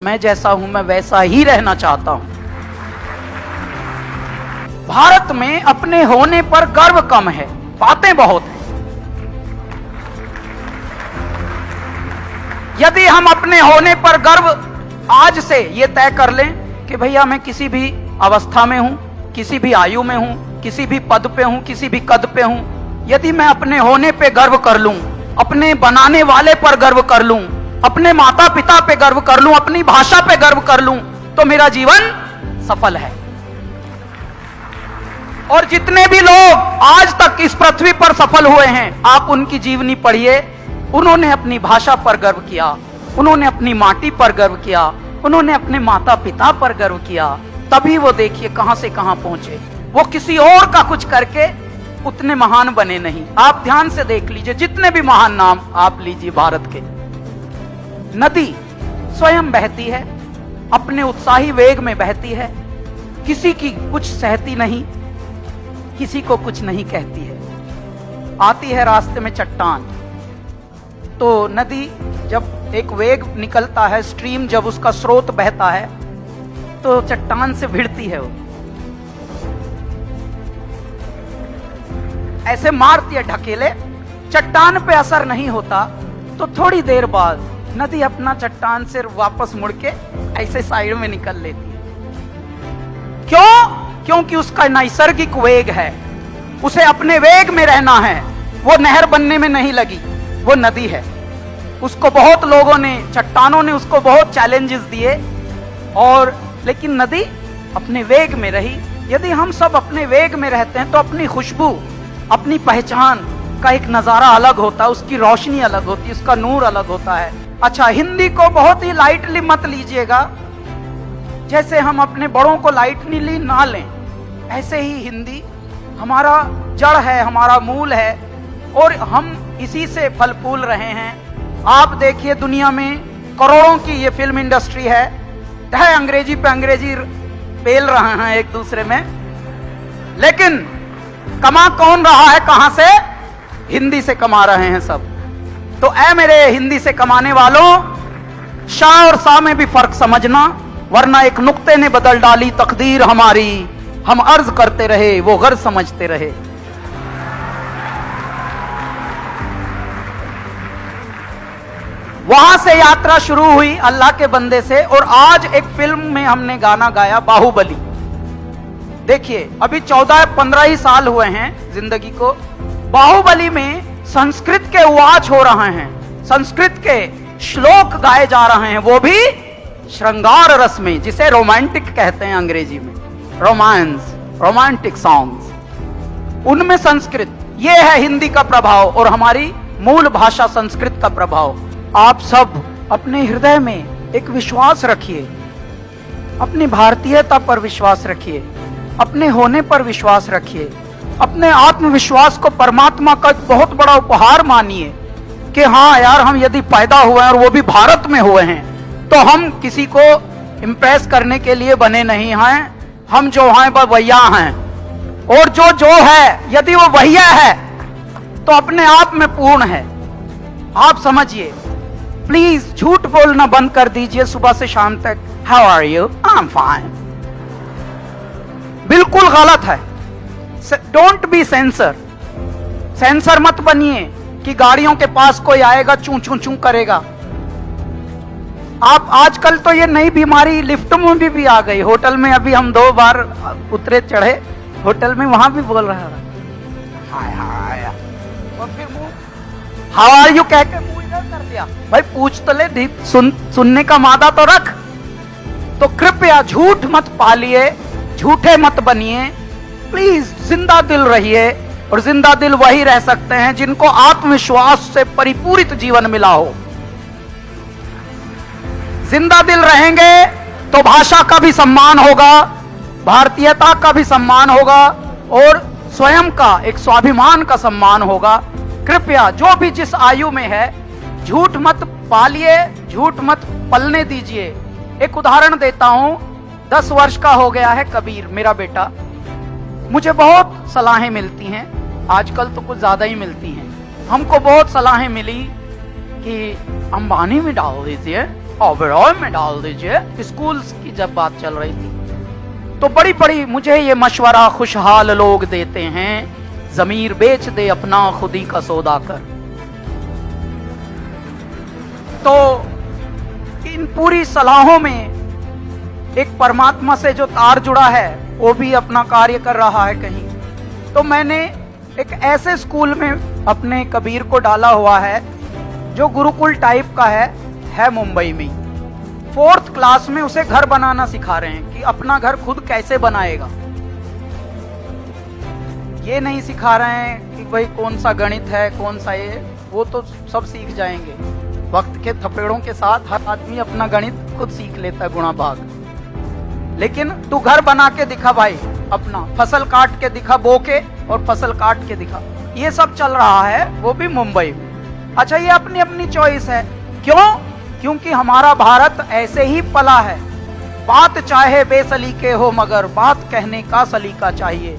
मैं जैसा हूं मैं वैसा ही रहना चाहता हूं। भारत में अपने होने पर गर्व कम है, बातें बहुत हैं। यदि हम अपने होने पर गर्व आज से ये तय कर लें कि भैया मैं किसी भी अवस्था में हूं, किसी भी आयु में हूं, किसी भी पद पे हूं, किसी भी कद पे हूं, यदि मैं अपने होने पे गर्व कर लूं, अपने बनाने वाले पर गर्व कर लूं, अपने माता पिता पे गर्व कर लूं, अपनी भाषा पे गर्व कर लूं, तो मेरा जीवन सफल है। और जितने भी लोग आज तक इस पृथ्वी पर सफल हुए हैं, आप उनकी जीवनी पढ़िए। उन्होंने अपनी भाषा पर गर्व किया, उन्होंने अपनी माटी पर गर्व किया, उन्होंने अपने माता पिता पर गर्व किया, तभी वो देखिए कहां से कहां पहुंचे। वो किसी और का कुछ करके उतने महान बने नहीं। आप ध्यान से देख लीजिए, जितने भी महान नाम आप लीजिए भारत के। नदी स्वयं बहती है, अपने उत्साही वेग में बहती है, किसी की कुछ सहती नहीं, किसी को कुछ नहीं कहती है। आती है रास्ते में चट्टान, तो नदी जब एक वेग निकलता है, स्ट्रीम जब उसका स्रोत बहता है, तो चट्टान से भिड़ती है, वो ऐसे मारती है ढकेले, चट्टान पे असर नहीं होता। तो थोड़ी देर बाद नदी अपना चट्टान से वापस मुड़ के ऐसे साइड में निकल लेती है। क्यों? क्योंकि उसका नैसर्गिक वेग है, उसे अपने वेग में रहना है। वो नहर बनने में नहीं लगी, वो नदी है। उसको बहुत लोगों ने, चट्टानों ने उसको बहुत चैलेंजेस दिए, और लेकिन नदी अपने वेग में रही। यदि हम सब अपने वेग में रहते हैं तो अपनी खुशबू, अपनी पहचान का एक नजारा अलग होता है, उसकी रोशनी अलग होती है, उसका नूर अलग होता है। अच्छा, हिंदी को बहुत ही लाइटली मत लीजिएगा। जैसे हम अपने बड़ों को लाइटली ना लें, ऐसे ही हिंदी हमारा जड़ है, हमारा मूल है, और हम इसी से फल फूल रहे हैं। आप देखिए, दुनिया में करोड़ों की ये फिल्म इंडस्ट्री है, अंग्रेजी पे अंग्रेजी पेल रहे हैं एक दूसरे में, लेकिन कमा कौन रहा है? कहां से? हिंदी से कमा रहे हैं सब। तो ऐ मेरे हिंदी से कमाने वालों, शाह और सा में भी फर्क समझना, वरना एक नुक्ते ने बदल डाली तकदीर हमारी। हम अर्ज करते रहे, वो गर्ज समझते रहे। वहां से यात्रा शुरू हुई अल्लाह के बंदे से, और आज एक फिल्म में हमने गाना गाया, बाहुबली। देखिए, अभी 14-15 ही साल हुए हैं जिंदगी को। बाहुबली में संस्कृत के वाच हो रहे हैं, संस्कृत के श्लोक गाए जा रहे हैं, वो भी श्रृंगार रस में, जिसे रोमांटिक कहते हैं अंग्रेजी में, रोमांस, रोमांटिक सॉन्ग्स, उनमें संस्कृत। ये है हिंदी का प्रभाव और हमारी मूल भाषा संस्कृत का प्रभाव। आप सब अपने हृदय में एक विश्वास रखिए, अपनी भारतीयता पर विश्वास रखिए, अपने होने पर विश्वास रखिए, अपने आत्मविश्वास को परमात्मा का एक बहुत बड़ा उपहार मानिए कि हाँ यार, हम यदि पैदा हुए हैं और वो भी भारत में हुए हैं, तो हम किसी को इम्प्रेस करने के लिए बने नहीं हैं। हम जो हैं वह वैया हैं, और जो है यदि वो वैया है तो अपने आप में पूर्ण है। आप समझिए, प्लीज झूठ बोलना बंद कर दीजिए सुबह से शाम तक। How are you? I am fine. बिल्कुल गलत है। Don't be sensor. सेंसर मत बनिए कि गाड़ियों के पास कोई आएगा चूं चूं चूं करेगा। आप आजकल तो ये नई बीमारी लिफ्ट में भी आ गई। होटल में अभी हम 2 बार उतरे चढ़े होटल में, वहां भी बोल रहा है हाय हाय, और फिर मुंह हाउ आर यू कह के मुंह इधर कर दिया। भाई पूछ तो ले, सुनने का मादा तो रख। तो कृपया झूठ मत पालिए, झूठे मत बनिए, प्लीज जिंदा दिल रहिए। और जिंदा दिल वही रह सकते हैं जिनको आत्मविश्वास से परिपूरित जीवन मिला हो। जिंदा दिल रहेंगे तो भाषा का भी सम्मान होगा, भारतीयता का भी सम्मान होगा, और स्वयं का एक स्वाभिमान का सम्मान होगा। कृपया जो भी जिस आयु में है, झूठ मत पालिए, झूठ मत पलने दीजिए। एक उदाहरण देता हूं। 10 वर्ष का हो गया है कबीर, मेरा बेटा। मुझे बहुत सलाहें मिलती हैं, आजकल तो कुछ ज्यादा ही मिलती हैं। हमको बहुत सलाहें मिली कि अंबानी में डाल दीजिए, ओबेरॉय में डाल दीजिए। स्कूल्स की जब बात चल रही थी तो बड़ी बड़ी मुझे ये मशवरा खुशहाल लोग देते हैं, जमीर बेच दे अपना खुदी का सौदा कर। तो इन पूरी सलाहों में एक परमात्मा से जो तार जुड़ा है वो भी अपना कार्य कर रहा है कहीं। तो मैंने एक ऐसे स्कूल में अपने कबीर को डाला हुआ है जो गुरुकुल टाइप का है मुंबई में। 4th क्लास में उसे घर बनाना सिखा रहे हैं कि अपना घर खुद कैसे बनाएगा। ये नहीं सिखा रहे हैं कि भाई कौन सा गणित है कौन सा ये, वो तो सब सीख जाएंगे वक्त के थपेड़ों के साथ। हर आदमी अपना गणित खुद सीख लेता है गुणा भाग। लेकिन तू घर बना के दिखा भाई, अपना फसल काट के दिखा, बो के और फसल काट के दिखा। ये सब चल रहा है वो भी मुंबई में। अच्छा, ये अपनी अपनी चॉइस है। क्यों? क्योंकि हमारा भारत ऐसे ही पला है। बात चाहे बेसलीके हो मगर बात कहने का सलीका चाहिए।